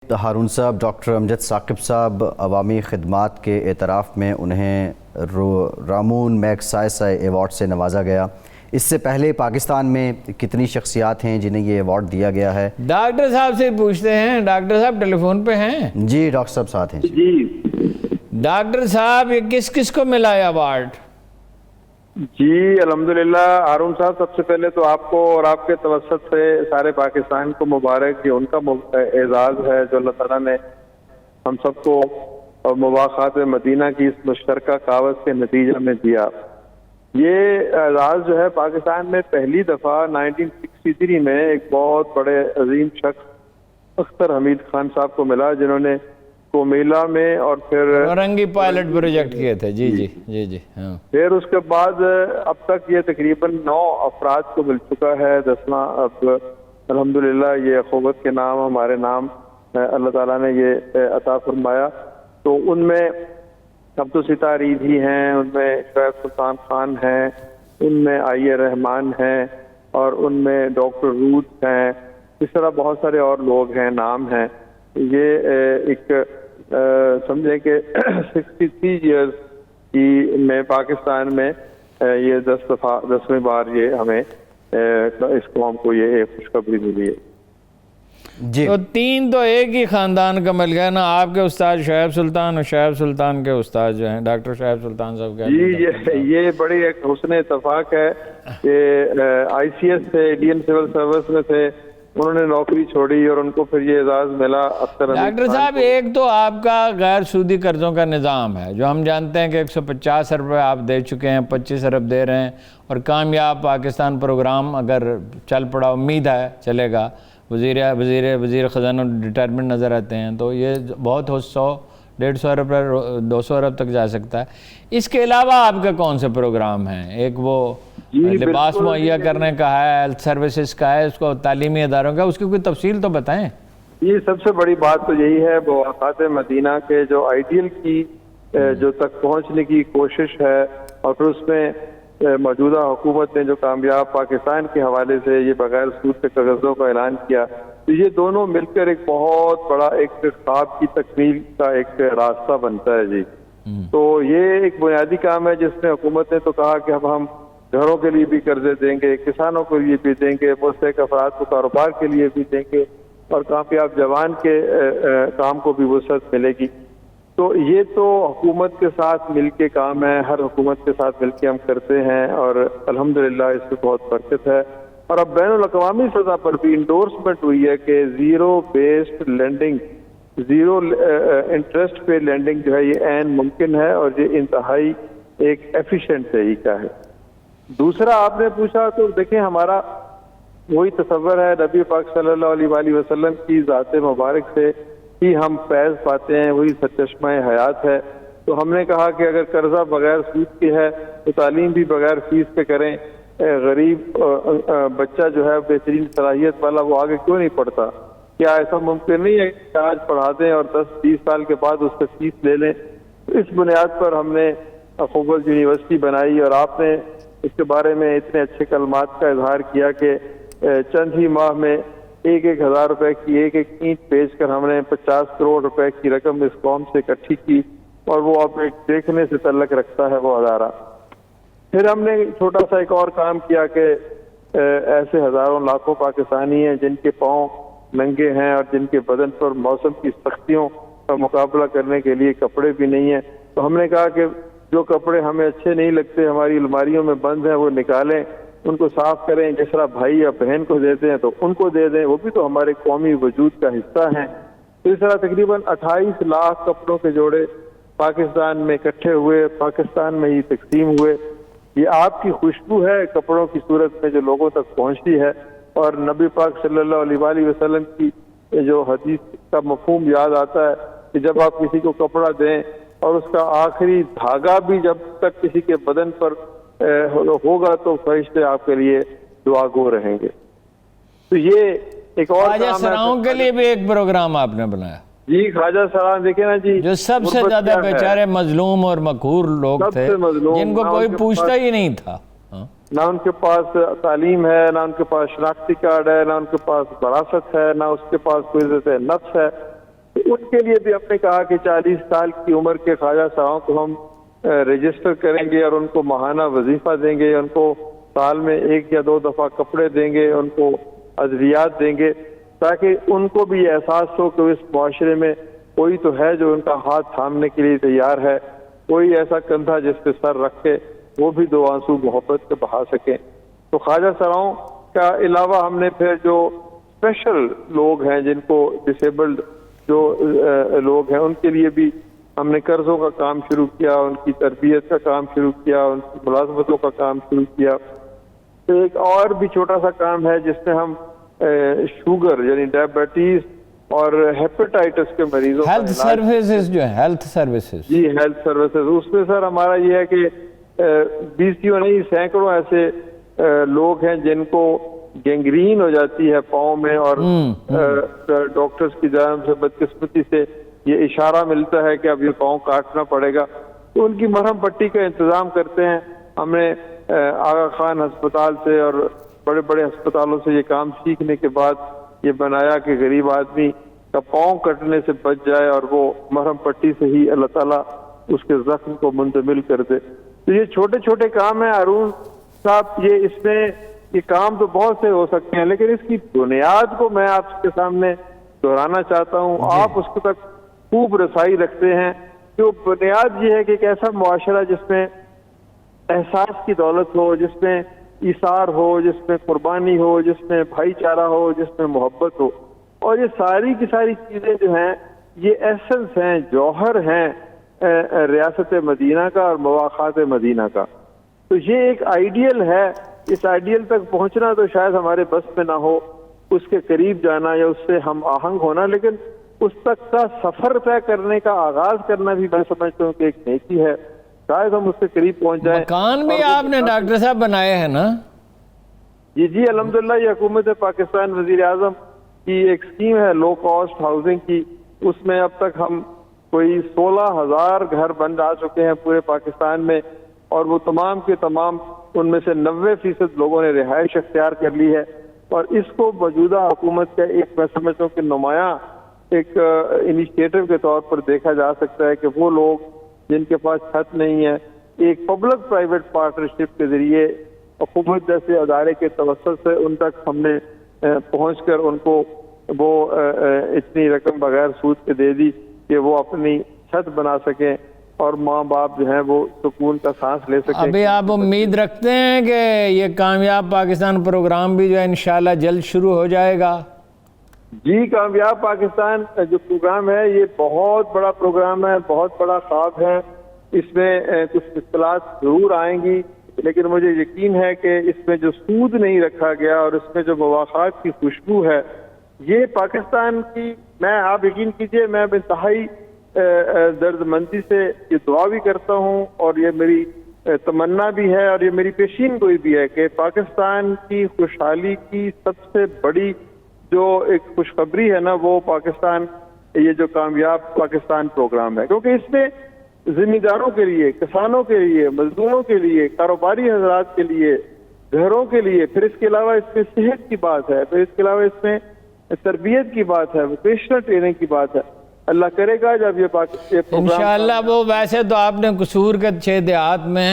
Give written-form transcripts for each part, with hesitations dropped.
ہارون صاحب، ڈاکٹر امجد ثاقب صاحب عوامی خدمات کے اعتراف میں انہیں رامون میگسائسے ایوارڈ سے نوازا گیا۔ اس سے پہلے پاکستان میں کتنی شخصیات ہیں جنہیں یہ ایوارڈ دیا گیا ہے؟ ڈاکٹر صاحب سے پوچھتے ہیں۔ ڈاکٹر صاحب ٹیلی فون پہ ہیں؟ جی ڈاکٹر صاحب ساتھ ہیں۔ جی ڈاکٹر صاحب یہ کس کس کو ملا ہے ایوارڈ؟ جی الحمدللہ ہارون صاحب، سب سے پہلے تو آپ کو اور آپ کے توسط سے سارے پاکستان کو مبارک، یہ ان کا اعزاز ہے جو اللہ تعالیٰ نے ہم سب کو مواخات مدینہ کی اس مشترکہ کاوش کے نتیجہ میں دیا۔ یہ اعزاز جو ہے پاکستان میں پہلی دفعہ 1963 میں ایک بہت بڑے عظیم شخص اختر حمید خان صاحب کو ملا، جنہوں نے کومیلا میں اور پھر اورنگی پائلٹ پروجیکٹ کیے تھے۔ جی ہاں۔ پھر اس کے بعد اب تک یہ تقریباً 9 افراد کو مل چکا ہے۔ 10واں اب الحمدللہ یہ اخوت کے نام ہمارے نام اللہ تعالیٰ نے یہ عطا فرمایا۔ تو ان میں عبد الستار عیدی ہیں، ان میں شعیب سلطان خان ہیں، ان میں آئی رحمان ہیں، اور ان میں ڈاکٹر روت ہیں، اس طرح بہت سارے اور لوگ ہیں، نام ہیں۔ یہ ایک سمجھیں کہ 63 ایئرز کی میں پاکستان میں یہ 10ویں بار یہ ہمیں اس قوم کو یہ خوشخبری ملی ہے۔ جی تو 3 تو ایک ہی خاندان کا مل گیا نا، آپ کے استاد شعیب سلطان اور شعیب سلطان کے استاد جو ہیں ڈاکٹر شعیب سلطان صاحب کے۔ جی یہ بڑی ایک حسن اتفاق ہے کہ آئی سی ایس سے انڈین سول سروس میں سے انہوں نے نوکری چھوڑی اور ان کو پھر یہ اعزاز ملا۔ ڈاکٹر صاحب ایک تو آپ کا غیر سودی قرضوں کا نظام ہے جو ہم جانتے ہیں کہ 150 ارب آپ دے چکے ہیں، 25 ارب دے رہے ہیں، اور کامیاب پاکستان پروگرام اگر چل پڑا، امید ہے چلے گا، وزیر خزانہ ریٹائرمنٹ نظر آتے ہیں، تو یہ بہت ہو 100-150 ارب 200 ارب تک جا سکتا ہے۔ اس کے علاوہ آپ کے کون سے پروگرام ہیں؟ ایک وہ لباس مہیا کرنے کا ہے، ہیلتھ سروسز کا ہے، اس کو تعلیمی اداروں کا، اس کی کوئی تفصیل تو بتائیں۔ یہ سب سے بڑی بات تو یہی ہے مواخات مدینہ کے جو آئیڈیل کی جو تک پہنچنے کی کوشش ہے، اور پھر اس میں موجودہ حکومت نے جو کامیاب پاکستان کے حوالے سے یہ بغیر سود کے قرضوں کا اعلان کیا، تو یہ دونوں مل کر ایک بہت بڑا ایک خواب کی تکمیل کا ایک راستہ بنتا ہے۔ جی تو یہ ایک بنیادی کام ہے جس میں حکومت نے تو کہا کہ اب ہم گھروں کے لیے بھی قرضے دیں گے، کسانوں کے لیے بھی دیں گے، مستحق افراد کو کاروبار کے لیے بھی دیں گے، اور کامیاب جوان کے کام کو بھی وسعت ملے گی۔ تو یہ تو حکومت کے ساتھ مل کے کام ہے، ہر حکومت کے ساتھ مل کے ہم کرتے ہیں، اور الحمدللہ اس سے بہت برکت ہے۔ اور اب بین الاقوامی سطح پر بھی انڈورسمنٹ ہوئی ہے کہ zero based lending, zero interest پہ لینڈنگ جو ہے یہ عین ممکن ہے، اور یہ انتہائی ایک ایفیشینٹ طریقہ ہے۔ دوسرا آپ نے پوچھا، تو دیکھیں ہمارا وہی تصور ہے، نبی پاک صلی اللہ علیہ وآلہ وسلم کی ذات مبارک سے ہی ہم فیض پاتے ہیں، وہی سرچشمہ حیات ہے۔ تو ہم نے کہا کہ اگر قرضہ بغیر سود کے ہے تو تعلیم بھی بغیر فیس کے کریں۔ غریب بچہ جو ہے بہترین صلاحیت والا، وہ آگے کیوں نہیں پڑھتا؟ کیا ایسا ممکن نہیں ہے کہ آج پڑھا دیں اور 10-20 سال کے بعد اس سے فیس لے لیں؟ اس بنیاد پر ہم نے اخوت یونیورسٹی بنائی، اور آپ نے اس کے بارے میں اتنے اچھے کلمات کا اظہار کیا کہ چند ہی ماہ میں 1,000 روپے کی ایک اینٹ بیچ کر ہم نے 50 کروڑ روپے کی رقم اس قوم سے اکٹھی کی، اور وہ اب ایک دیکھنے سے تعلق رکھتا ہے وہ ادارہ۔ پھر ہم نے چھوٹا سا ایک اور کام کیا کہ ایسے ہزاروں لاکھوں پاکستانی ہیں جن کے پاؤں ننگے ہیں اور جن کے بدن پر موسم کی سختیوں کا مقابلہ کرنے کے لیے کپڑے بھی نہیں ہیں، تو ہم نے کہا کہ جو کپڑے ہمیں اچھے نہیں لگتے، ہماری الماریوں میں بند ہیں، وہ نکالیں، ان کو صاف کریں، جس طرح بھائی یا بہن کو دیتے ہیں تو ان کو دے دیں، وہ بھی تو ہمارے قومی وجود کا حصہ ہیں۔ تو اس طرح تقریباً 28 لاکھ کپڑوں کے جوڑے پاکستان میں اکٹھے ہوئے، پاکستان میں ہی تقسیم ہوئے۔ یہ آپ کی خوشبو ہے کپڑوں کی صورت میں جو لوگوں تک پہنچتی ہے، اور نبی پاک صلی اللہ علیہ وآلہ وسلم کی جو حدیث کا مفہوم یاد آتا ہے کہ جب آپ کسی کو کپڑا دیں اور اس کا آخری دھاگا بھی جب تک کسی کے بدن پر ہوگا تو فرشتے آپ کے لیے دعا گو رہیں گے۔ تو یہ ایک اور خواجہ سراؤں کے لیے بھی ایک پروگرام آپ نے بنایا۔ جی خواجہ سراؤں دیکھیں نا جی، جو سب سے زیادہ بیچارے مظلوم اور مقہور لوگ تھے، جن کو کوئی پوچھتا ہی نہیں تھا، نہ ان کے پاس تعلیم ہے، نہ ان کے پاس شناختی کارڈ ہے، نہ ان کے پاس وراثت ہے، نہ اس کے پاس کوئی عزت نفس ہے۔ تو ان کے لیے بھی ہم نے کہا کہ 40 سال کی عمر کے خواجہ سراؤں کو ہم رجسٹر کریں گے اور ان کو ماہانہ وظیفہ دیں گے، ان کو سال میں 1 یا 2 دفعہ کپڑے دیں گے، ان کو ادویات دیں گے، تاکہ ان کو بھی یہ احساس ہو کہ اس معاشرے میں کوئی تو ہے جو ان کا ہاتھ تھامنے کے لیے تیار ہے، کوئی ایسا کندھا جس پہ سر رکھ کے وہ بھی 2 آنسو محبت کے بہا سکیں۔ تو خواجہ سراؤں کا علاوہ ہم نے پھر جو اسپیشل لوگ ہیں، جن کو ڈسیبلڈ جو لوگ ہیں، ان کے لیے بھی ہم نے قرضوں کا کام شروع کیا، ان کی تربیت کا کام شروع کیا، ان کی ملازمتوں کا کام شروع کیا۔ تو ایک اور بھی چھوٹا سا کام ہے جس میں ہم شوگر یعنی ڈائبٹیز اور ہیپیٹائٹس کے مریضوں کا ہیلتھ سروسز جو ہے، ہیلتھ سروسز، جی ہیلتھ سروسز، اس میں سر ہمارا یہ ہے کہ 20 نہیں سینکڑوں ایسے لوگ ہیں جن کو گینگرین ہو جاتی ہے پاؤں میں، اور ڈاکٹرز کی جانب سے بدقسمتی سے یہ اشارہ ملتا ہے کہ اب یہ پاؤں کاٹنا پڑے گا، تو ان کی مرہم پٹی کا انتظام کرتے ہیں۔ ہم نے آغا خان ہسپتال سے اور بڑے بڑے ہسپتالوں سے یہ کام سیکھنے کے بعد یہ بنایا کہ غریب آدمی کا پاؤں کٹنے سے بچ جائے اور وہ مرہم پٹی سے ہی اللہ تعالیٰ اس کے زخم کو منتقل کر دے۔ تو یہ چھوٹے چھوٹے کام ہیں ہارون صاحب، اس میں یہ کام تو بہت سے ہو سکتے ہیں، لیکن اس کی بنیاد کو میں آپ کے سامنے دہرانا چاہتا ہوں۔ آپ اس کو تک خوب رسائی رکھتے ہیں۔ جو بنیاد یہ ہے کہ ایک ایسا معاشرہ جس میں احساس کی دولت ہو، جس میں ایثار ہو، جس میں قربانی ہو، جس میں بھائی چارہ ہو، جس میں محبت ہو، اور یہ ساری کی ساری چیزیں جو ہیں یہ ایسنس ہیں، جوہر ہیں ریاست مدینہ کا اور مواخات مدینہ کا۔ تو یہ ایک آئیڈیل ہے، اس آئیڈیل تک پہنچنا تو شاید ہمارے بس میں نہ ہو، اس کے قریب جانا یا اس سے ہم آہنگ ہونا، لیکن اس تک کا سفر طے کرنے کا آغاز کرنا بھی میں سمجھتا ہوں کہ ایک نیکی ہے، شاید ہم اس سے قریب پہنچ جائیں۔ مکان بھی آپ نے ڈاکٹر صاحب بنائے ہیں نا؟ جی الحمدللہ، یہ حکومت پاکستان وزیر اعظم کی ایک اسکیم ہے لو کاسٹ ہاؤسنگ کی، اس میں اب تک ہم کوئی 16,000 گھر بن آ چکے ہیں پورے پاکستان میں، اور وہ تمام کے تمام ان میں سے 90% لوگوں نے رہائش اختیار کر لی ہے۔ اور اس کو موجودہ حکومت کا ایک میں سمجھتا ہوں کہ نمایاں ایک انیشیٹو کے طور پر دیکھا جا سکتا ہے کہ وہ لوگ جن کے پاس چھت نہیں ہے، ایک پبلک پرائیویٹ پارٹنرشپ کے ذریعے حکومت جیسے ادارے کے توسط سے ان تک ہم نے پہنچ کر ان کو وہ اتنی رقم بغیر سود کے دے دی کہ وہ اپنی چھت بنا سکیں اور ماں باپ جو ہیں وہ سکون کا سانس لے سکیں۔ ابھی آپ امید رکھتے ہیں کہ یہ کامیاب پاکستان پروگرام بھی جو ہے انشاءاللہ جلد شروع ہو جائے گا؟ جی، کامیاب پاکستان جو پروگرام ہے یہ بہت بڑا پروگرام ہے، بہت بڑا خواب ہے۔ اس میں کچھ اصطلاحات ضرور آئیں گی، لیکن مجھے یقین ہے کہ اس میں جو سود نہیں رکھا گیا اور اس میں جو مواخات کی خوشبو ہے، یہ پاکستان کی، میں آپ یقین کیجئے میں انتہائی درد مندی سے یہ دعا بھی کرتا ہوں اور یہ میری تمنا بھی ہے اور یہ میری پیشین گوئی بھی ہے کہ پاکستان کی خوشحالی کی سب سے بڑی جو ایک خوشخبری ہے نا، وہ پاکستان یہ جو کامیاب پاکستان پروگرام ہے، کیونکہ اس میں ذمہ داروں کے لیے، کسانوں کے لیے، مزدوروں کے لیے، کاروباری حضرات کے لیے، گھروں کے لیے، پھر اس کے علاوہ اس میں صحت کی بات ہے، پھر اس کے علاوہ اس میں تربیت کی بات ہے، ووکیشنل ٹریننگ کی بات ہے۔ اللہ کرے گا جب یہ پروگرام انشاءاللہ، وہ ویسے تو آپ نے قصور کے 6 دیہات میں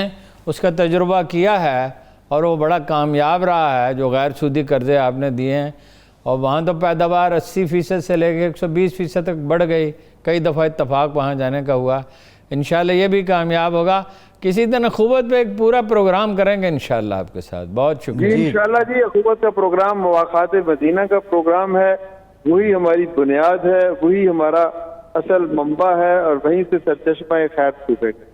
اس کا تجربہ کیا ہے اور وہ بڑا کامیاب رہا ہے، جو غیر سودی قرضے آپ نے دیے ہیں، اور وہاں تو پیداوار 80% سے لے کے 120% تک بڑھ گئی، کئی دفعہ اتفاق وہاں جانے کا ہوا۔ انشاءاللہ یہ بھی کامیاب ہوگا۔ کسی دن حکومت پہ ایک پورا پروگرام کریں گے انشاءاللہ آپ کے ساتھ۔ بہت شکریہ۔ جی انشاءاللہ جی، حکومت کا پروگرام مواخات مدینہ کا پروگرام ہے، وہی ہماری بنیاد ہے، وہی ہمارا اصل منبع ہے اور وہیں سے سرچشمہ خیر چھوٹے گا۔